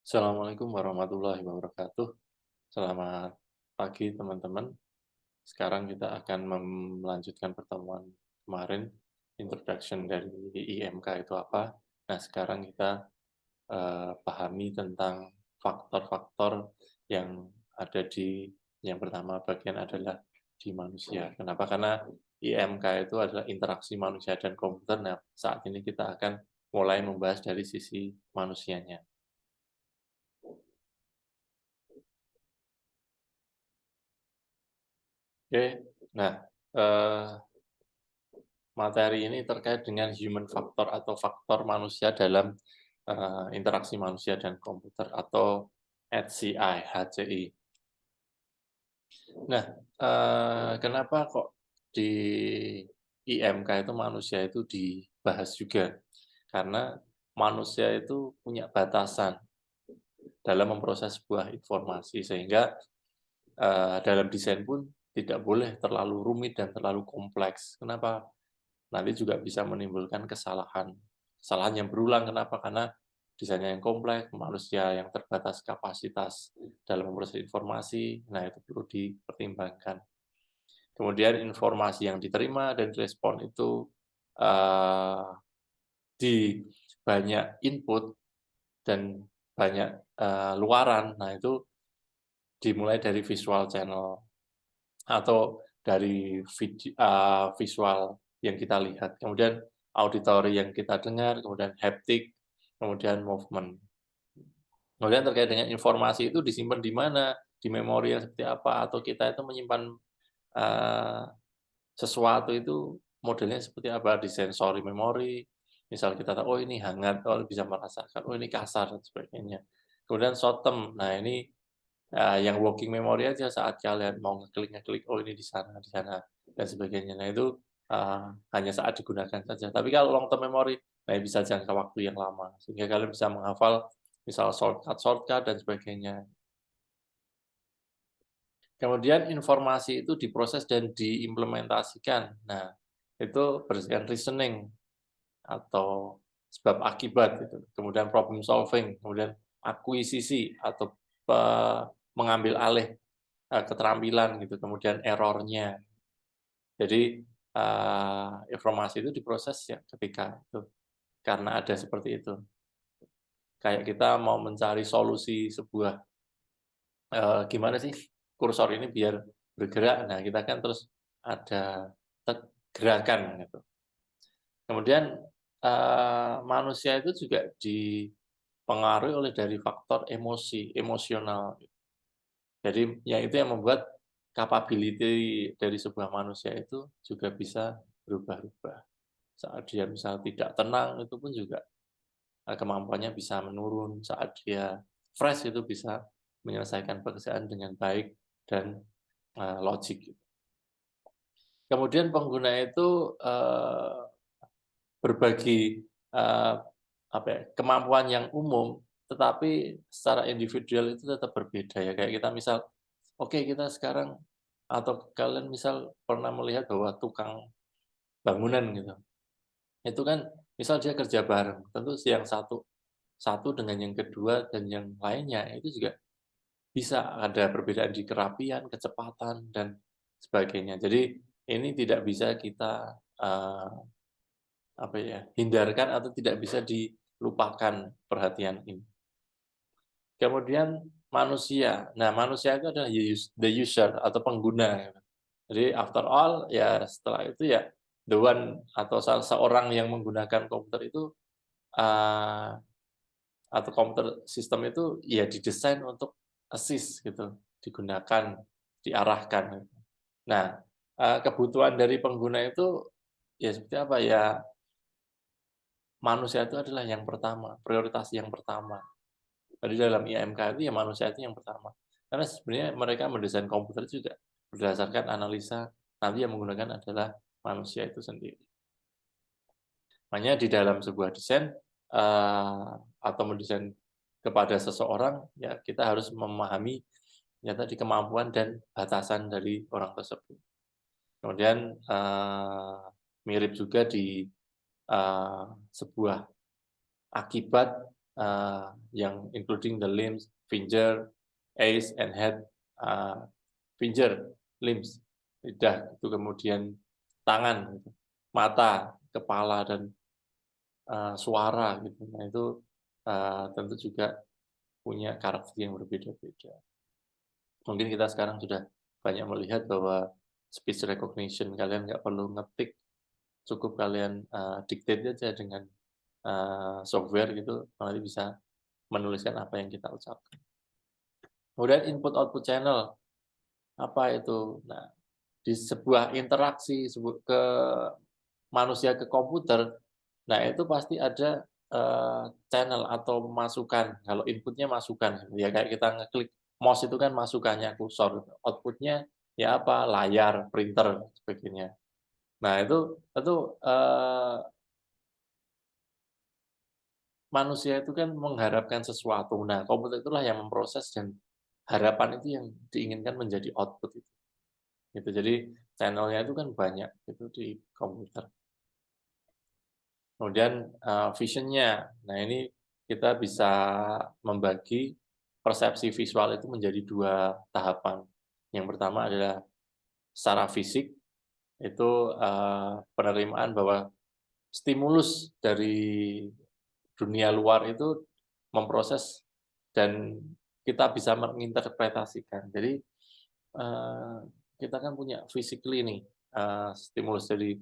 Assalamualaikum warahmatullahi wabarakatuh. Selamat pagi teman-teman. Sekarang kita akan melanjutkan pertemuan kemarin, introduction dari IMK itu apa. Nah, sekarang kita pahami tentang faktor-faktor yang ada di, yang pertama bagian adalah di manusia. Kenapa? Karena IMK itu adalah interaksi manusia dan komputer. Nah, saat ini kita akan mulai membahas dari sisi manusianya. Oke, nah eh, materi ini terkait dengan human factor atau faktor manusia dalam interaksi manusia dan komputer atau HCI. Nah, kenapa kok di IMK itu manusia itu dibahas juga? Karena manusia itu punya batasan dalam memproses sebuah informasi, sehingga dalam desain pun tidak boleh terlalu rumit dan terlalu kompleks. Kenapa? Nanti juga bisa menimbulkan kesalahan. Kesalahan yang berulang, kenapa? Karena desainnya yang kompleks, manusia yang terbatas kapasitas dalam memproses informasi, nah itu perlu dipertimbangkan. Kemudian informasi yang diterima dan direspon itu di banyak input dan banyak luaran, nah itu dimulai dari visual channel atau dari visual yang kita lihat, kemudian auditory yang kita dengar, kemudian haptic, kemudian movement. Kemudian terkait dengan informasi itu disimpan di mana, di memori yang seperti apa, atau kita itu menyimpan uh, sesuatu itu modelnya seperti apa, di sensory memory, misal kita tahu, oh ini hangat, oh bisa merasakan, oh ini kasar, dan sebagainya. Kemudian short term, nah ini yang working memory aja saat kalian mau ngeklik, oh ini di sana, dan sebagainya. Nah itu hanya saat digunakan saja. Tapi kalau long term memory, nah bisa jangka waktu yang lama, sehingga kalian bisa menghafal misal shortcut dan sebagainya. Kemudian informasi itu diproses dan diimplementasikan. Nah, itu berdasarkan reasoning atau sebab akibat gitu. Kemudian problem solving, kemudian akuisisi atau mengambil alih keterampilan gitu, kemudian errornya. Jadi informasi itu diproses ya ketika itu, karena ada seperti itu. Kayak kita mau mencari solusi sebuah gimana sih kursor ini biar bergerak. Nah, kita kan terus ada gerakan gitu. Kemudian manusia itu juga dipengaruhi oleh dari faktor emosional. Jadi ya itu yang membuat capability dari sebuah manusia itu juga bisa berubah-ubah. Saat dia misal tidak tenang, itu pun juga kemampuannya bisa menurun. Saat dia fresh, itu bisa menyelesaikan pekerjaan dengan baik dan logik. Kemudian pengguna itu berbagi apa ya, kemampuan yang umum, tetapi secara individual itu tetap berbeda ya. Kayak kita misal, oke kita sekarang, atau kalian misal pernah melihat bahwa tukang bangunan gitu, itu kan misal dia kerja bareng, tentu yang satu dengan yang kedua dan yang lainnya itu juga bisa ada perbedaan di kerapian, kecepatan, dan sebagainya. Jadi ini tidak bisa kita hindarkan atau tidak bisa dilupakan perhatian ini. Kemudian manusia. Nah, manusia itu adalah the user atau pengguna. Jadi after all, ya setelah itu ya the one atau seorang yang menggunakan komputer itu atau komputer sistem itu ya didesain untuk assist gitu, digunakan, diarahkan. Nah, kebutuhan dari pengguna itu ya seperti apa ya, manusia itu adalah yang pertama, prioritas yang pertama. Jadi dalam IMK itu ya manusia itu yang pertama. Karena sebenarnya mereka mendesain komputer juga berdasarkan analisa, nanti yang menggunakan adalah manusia itu sendiri. Makanya di dalam sebuah desain atau mendesain kepada seseorang, ya kita harus memahami ya tadi kemampuan dan batasan dari orang tersebut. Kemudian mirip juga di sebuah akibat yang including the limbs, finger, eyes, and head, finger, limbs, lidah, itu kemudian tangan, gitu, mata, kepala, dan suara, gitu. Nah itu tentu juga punya karakter yang berbeda-beda. Mungkin kita sekarang sudah banyak melihat bahwa speech recognition kalian nggak perlu ngetik, cukup kalian dictate aja dengan software gitu, nanti bisa menuliskan apa yang kita ucapkan. Kemudian input-output channel, apa itu? Nah, di sebuah interaksi ke manusia ke komputer, nah itu pasti ada channel atau masukan. Kalau inputnya masukan, ya kayak kita ngeklik mouse itu kan masukannya kursor, outputnya ya apa, layar, printer, sebagainya. Nah itu manusia itu kan mengharapkan sesuatu. Nah komputer itulah yang memproses dan harapan itu yang diinginkan menjadi output itu. Gitu. Jadi channelnya itu kan banyak itu di komputer. Kemudian vision-nya. Nah, ini kita bisa membagi persepsi visual itu menjadi dua tahapan. Yang pertama adalah secara fisik, itu penerimaan bahwa stimulus dari dunia luar itu memproses dan kita bisa menginterpretasikan. Jadi kita kan punya physically nih stimulus dari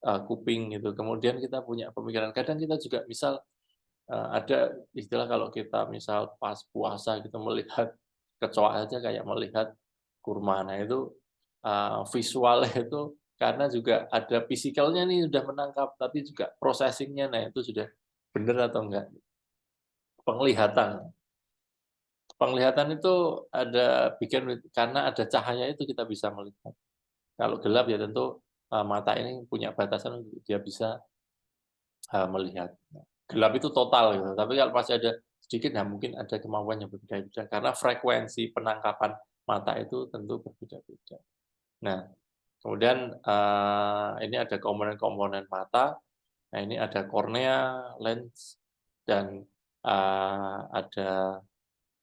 kuping gitu. Kemudian kita punya pemikiran. Kadang kita juga misal ada istilah kalau kita misal pas puasa kita melihat kecoa aja kayak melihat kurma. Nah itu visualnya itu karena juga ada fisikalnya nih sudah menangkap, tapi juga processing-nya, nah itu sudah benar atau enggak. Penglihatan. Penglihatan itu ada karena ada cahaya itu kita bisa melihat. Kalau gelap ya tentu mata ini punya batasan dia bisa melihat. Gelap itu total gitu, tapi kalau masih ada sedikit, nah mungkin ada kemampuan yang berbeda-beda karena frekuensi penangkapan mata itu tentu berbeda-beda. Nah, kemudian ini ada komponen-komponen mata. Nah, ini ada kornea, lens, dan ada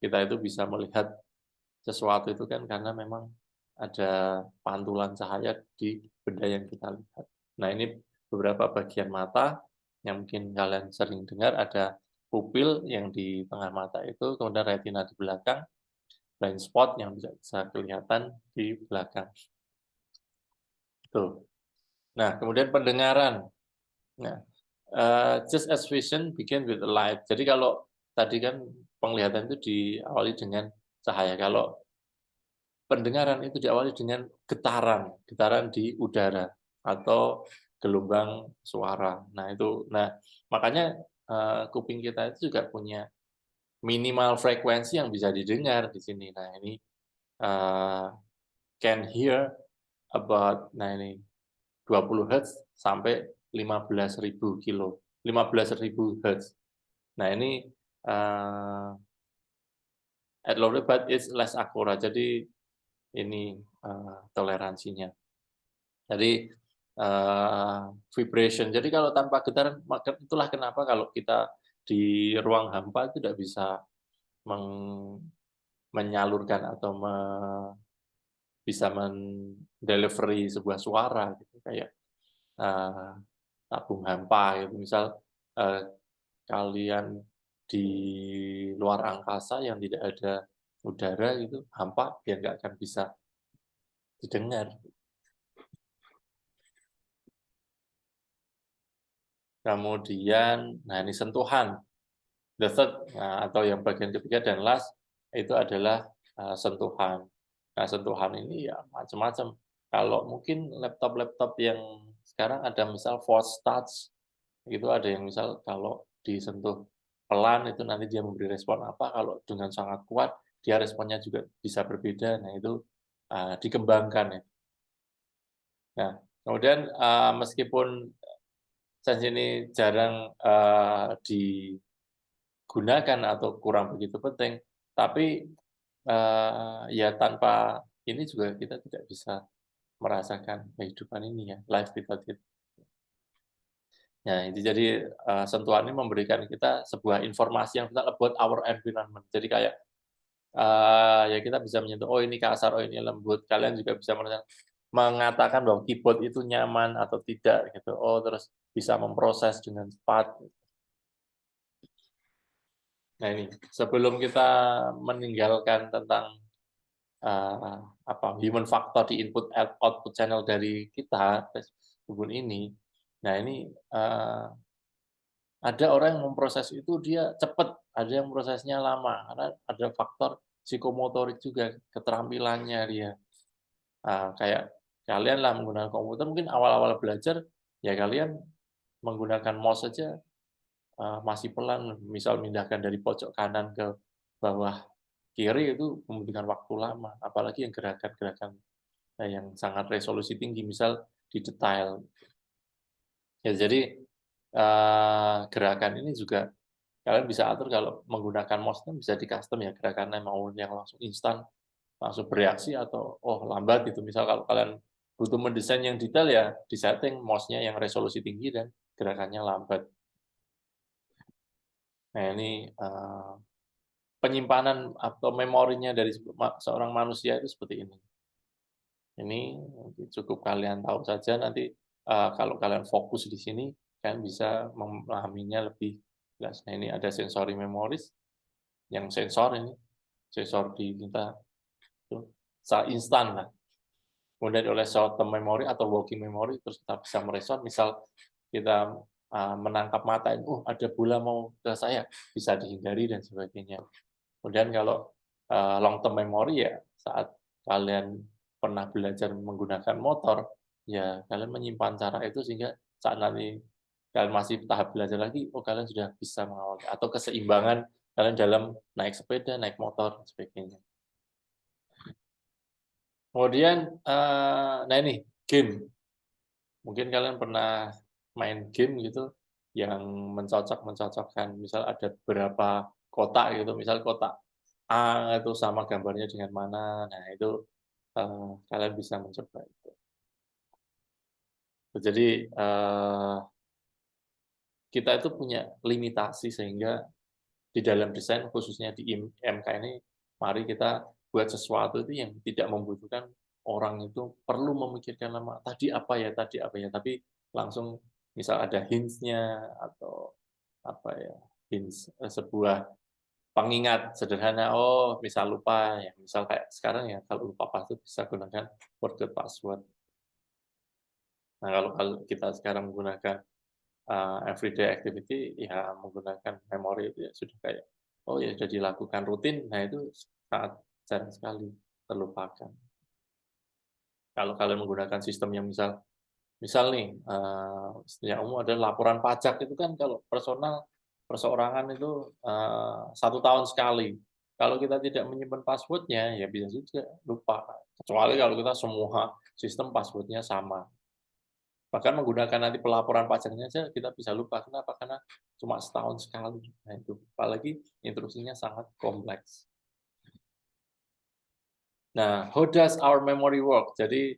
kita itu bisa melihat sesuatu itu kan karena memang ada pantulan cahaya di benda yang kita lihat. Nah, ini beberapa bagian mata yang mungkin kalian sering dengar, ada pupil yang di tengah mata itu, kemudian retina di belakang, blind spot yang bisa kelihatan di belakang. Tuh. Nah, kemudian pendengaran. Nah, just as vision begin with light. Jadi kalau tadi kan penglihatan itu diawali dengan cahaya. Kalau pendengaran itu diawali dengan getaran, getaran di udara atau gelombang suara. Nah makanya kuping kita itu juga punya minimal frekuensi yang bisa didengar di sini. Nah ini can hear about 20 Hz sampai 15.000 kilo, 15.000 Hz. Nah ini at low rate but it's less akurat. Jadi ini toleransinya. Jadi vibration. Jadi kalau tanpa getaran, itulah kenapa kalau kita di ruang hampa itu tidak bisa menyalurkan atau bisa mendelivery sebuah suara gitu kayak tabung hampa gitu. Misal kalian di luar angkasa yang tidak ada udara gitu, hampa ya nggak akan bisa didengar. Kemudian, nah ini sentuhan. The third, atau yang bagian ketiga dan last, itu adalah sentuhan. Nah, sentuhan ini ya macam-macam. Kalau mungkin laptop-laptop yang sekarang ada misal force touch, itu ada yang misal kalau disentuh pelan itu nanti dia memberi respon apa, kalau dengan sangat kuat dia responnya juga bisa berbeda. Nah, itu dikembangkan ya. Nah, kemudian meskipun sense ini jarang digunakan atau kurang begitu penting, tapi ya tanpa ini juga kita tidak bisa merasakan kehidupan ini ya, life without it. Nah, itu jadi, sentuhan ini memberikan kita sebuah informasi yang tentang about our environment. Jadi kayak, ya kita bisa menyentuh, "Oh ini kasar, oh ini lembut." Kalian juga bisa mengatakan bahwa keyboard itu nyaman atau tidak gitu. Oh, terus bisa memproses dengan cepat. Nah ini, sebelum kita meninggalkan tentang, human factor di input output channel dari kita, kebun ini, nah ini, ada orang yang memproses itu dia cepat, ada yang prosesnya lama, karena ada faktor psikomotorik juga, keterampilannya dia. Kayak kalian lah menggunakan komputer mungkin awal-awal belajar, ya kalian menggunakan mouse saja, masih pelan, misal mindahkan dari pojok kanan ke bawah kiri itu membutuhkan waktu lama, apalagi yang gerakan-gerakan, yang sangat resolusi tinggi, misal di detail. Ya jadi, gerakan ini juga kalian bisa atur kalau menggunakan mouse kan bisa di-custom ya, gerakannya mau yang langsung instan, langsung bereaksi atau, oh lambat gitu. Misal kalau kalian butuh mendesain yang detail ya di-setting mouse-nya yang resolusi tinggi dan gerakannya lambat. Nah ini, penyimpanan atau memorinya dari seorang manusia itu seperti ini. Ini cukup kalian tahu saja nanti, kalau kalian fokus di sini, kalian bisa memahaminya lebih jelas. Nah ini ada sensory memories, yang sensor ini, sensor di kita itu instan lah. Kemudian oleh short term memory atau working memory, terus kita bisa merespon, misal kita, menangkap mata, ada bola mau ke saya, bisa dihindari dan sebagainya. Kemudian kalau, long term memory ya saat kalian pernah belajar menggunakan motor, ya kalian menyimpan cara itu sehingga saat nanti kalian masih tahap belajar lagi, oh kalian sudah bisa mengawalnya, atau keseimbangan kalian dalam naik sepeda, naik motor, dan sebagainya. Kemudian, nah ini, game. Mungkin kalian pernah main game gitu, yang mencocok-mencocokkan, misal ada beberapa kotak gitu, misal kotak A itu sama gambarnya dengan mana, nah itu, kalian bisa mencoba itu. Jadi, kita itu punya limitasi sehingga di dalam desain khususnya di MK ini, mari kita buat sesuatu itu yang tidak membutuhkan orang itu perlu memikirkan lama, tadi apa ya?" Tapi langsung misal ada hints-nya atau apa ya, hints, sebuah pengingat sederhana, oh misal lupa ya, misal kayak sekarang ya kalau lupa password bisa gunakan forgot password. Nah kalau kalau kita sekarang menggunakan, everyday activity ya menggunakan memori itu ya sudah kayak, oh ya sudah dilakukan rutin, nah itu sangat jarang sekali terlupakan. Kalau kalian menggunakan sistem yang misal misal nih, yang umum ada laporan pajak itu kan kalau personal, perseorangan itu, 1 tahun sekali. Kalau kita tidak menyimpan password-nya, ya bisa juga lupa. Kecuali kalau kita semua sistem password-nya sama. Bahkan menggunakan nanti pelaporan pajaknya saja kita bisa lupa. Kenapa? Karena cuma setahun sekali. Nah itu, apalagi instruksinya sangat kompleks. Nah, how does our memory work? Jadi,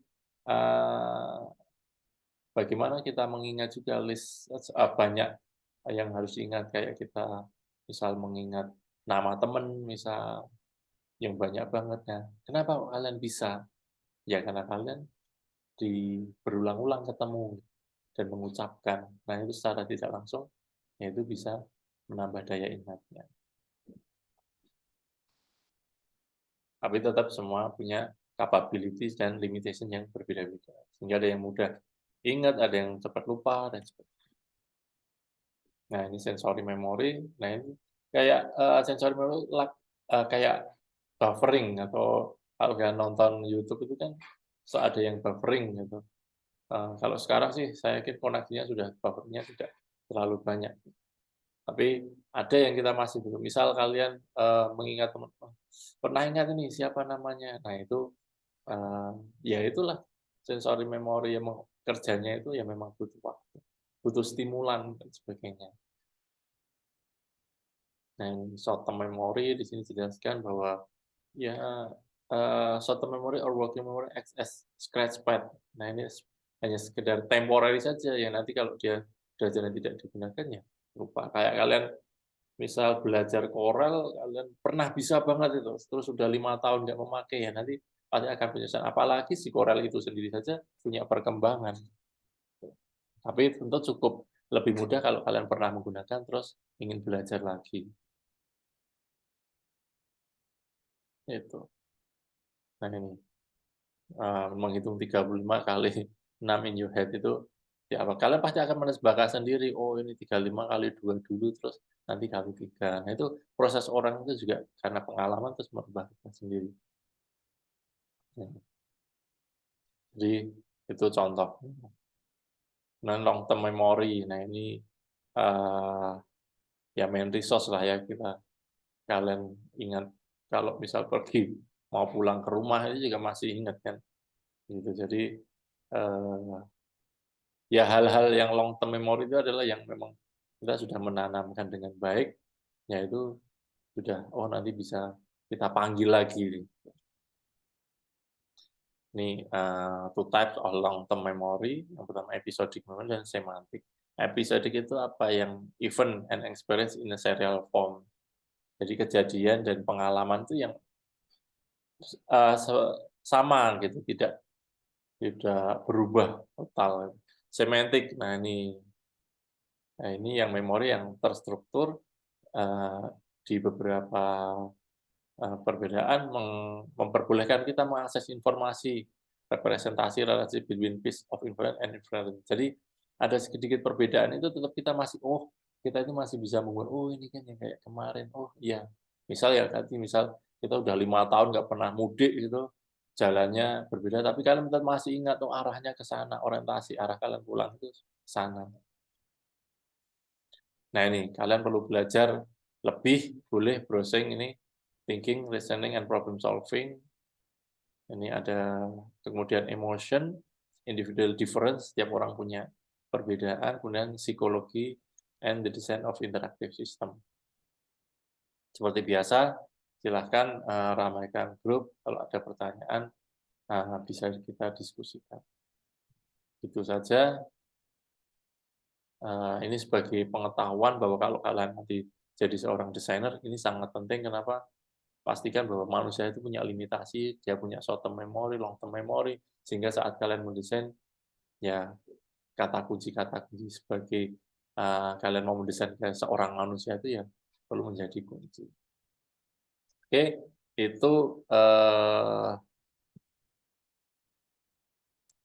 bagaimana kita mengingat juga list banyak yang harus diingat, kayak kita misal mengingat nama teman, misal yang banyak banget. Nah, kenapa kok kalian bisa? Ya karena kalian berulang-ulang ketemu dan mengucapkan. Nah, itu secara tidak langsung, ya itu bisa menambah daya ingatnya. Tapi tetap semua punya capabilities dan limitation yang berbeda-beda. Sehingga ada yang mudah ingat, ada yang cepat lupa, dan sebagainya. Nah, ini sensory memory. Nah, ini kayak, sensory memory kayak buffering atau kalau kalian nonton YouTube itu kan ada yang buffering gitu. Kalau sekarang sih saya yakin koneksinya sudah buffer-nya tidak terlalu banyak. Tapi ada yang kita masih belum. Misal kalian, mengingat teman, oh, pernah ingat ini siapa namanya. Nah itu, eee, ya itulah sensory memory yang kerjanya itu ya memang butuh waktu, butuh stimulan dan sebagainya. Dan short term memory di sini dijelaskan bahwa ya, short term memory or working memory acts as scratch pad. Nah ini hanya sekedar temporary saja, ya nanti kalau dia belajar yang tidak digunakan ya lupa. Kayak kalian misal belajar Corel, kalian pernah bisa banget itu, terus sudah 5 tahun nggak memakai, ya nanti pasti akan penyesal. Apalagi si Corel itu sendiri saja punya perkembangan. Tapi tentu cukup lebih mudah kalau kalian pernah menggunakan terus ingin belajar lagi. Itu. Nah ini, menghitung 35 kali 6 in your head itu, ya apa, kalian pasti akan menesbahkan sendiri, oh ini 35 kali 2 dulu, terus nanti kali 3. Nah itu proses orang itu juga karena pengalaman terus merubahnya sendiri. Nah, jadi itu contoh. Nah, long term memory. Nah, ini ya main resource lah ya kita. Kalian ingat kalau misal pergi mau pulang ke rumah itu juga masih ingat kan. Gitu. Jadi eh, ya hal-hal yang long term memory itu adalah yang memang kita sudah menanamkan dengan baik, yaitu sudah oh nanti bisa kita panggil lagi. Ini two types of long term memory. Yang pertama episodic memory dan semantic. Episodic itu apa yang event and experience in a serial form. Jadi kejadian dan pengalaman itu yang sama gitu, tidak berubah total. Semantik, nah ini yang memori yang terstruktur di beberapa perbedaan memperbolehkan kita mengakses informasi, representasi relasi between piece of inference and inference. Jadi ada sedikit perbedaan itu tetap kita masih, oh kita itu masih bisa mengukur, oh ini kan yang kayak kemarin, oh iya. Misal ya tadi, misal kita udah 5 tahun nggak pernah mudik gitu, jalannya berbeda, tapi kalian tetap masih ingat, oh arahnya ke sana, orientasi arah kalian pulang itu sana. Nah ini, kalian perlu belajar lebih, boleh browsing ini, thinking, listening, and problem solving. Ini ada kemudian emotion, individual difference, setiap orang punya perbedaan, kemudian psikologi, and the design of interactive system. Seperti biasa, silahkan ramaikan grup, kalau ada pertanyaan bisa kita diskusikan. Itu saja, ini sebagai pengetahuan bahwa kalau kalian nanti jadi seorang desainer, ini sangat penting. Kenapa? Pastikan bahwa manusia itu punya limitasi, dia punya short term memory, long term memory, sehingga saat kalian mendesain, ya kata kunci sebagai kalian mau mendesain seorang manusia itu ya perlu menjadi kunci. Oke, itu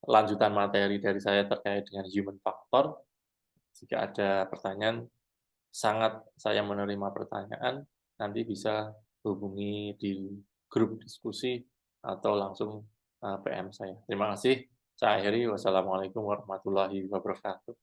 lanjutan materi dari saya terkait dengan human factor. Jika ada pertanyaan, sangat saya menerima pertanyaan, nanti bisa hubungi di grup diskusi atau langsung PM saya. Terima kasih. Saya akhiri. Wassalamualaikum warahmatullahi wabarakatuh.